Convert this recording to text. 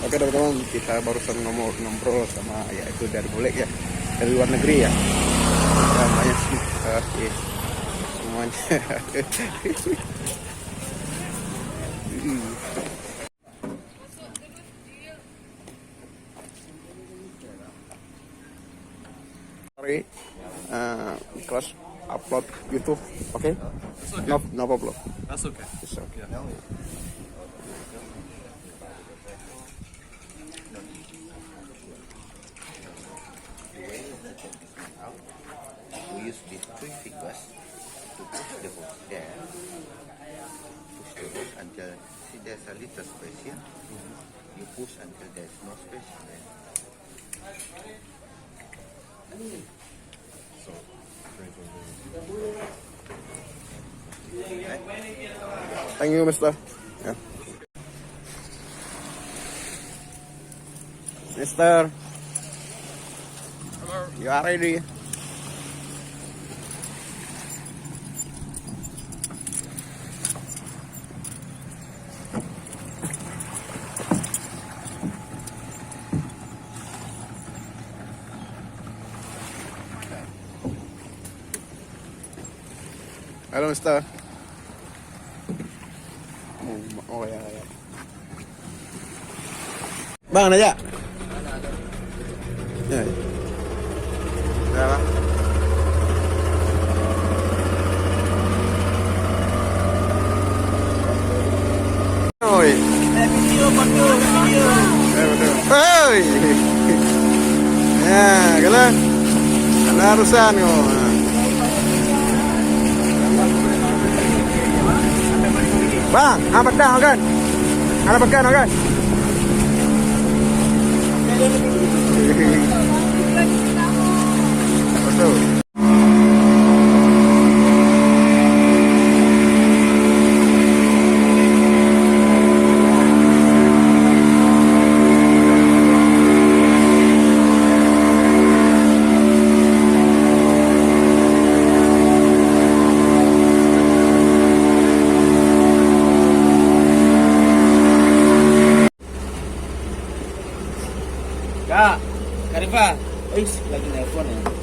Oke teman-teman, kita barusan ngobrol sama ya itu dari bule ya, dari luar negeri ya. Banyak sih semuanya. Sorry, kelas upload YouTube, okay? No problem. That's okay. It's okay. We use these three fingers to push the hose there. Push the hose until see there's a little space here. You push until there's no space there. So, Thank you, Mister. Yeah. Mister, you are ready? Halo, Mister. Oh ya, ya. Bang, aja. Ya. Ya, Bang. Oi. Video foto video. Betul. Hoi. Ya, kalian. Ada urusan kok. Bang, apa dah kan? Ada pekan kan? Betul. Kak, Karifa, lagi nelpon ya.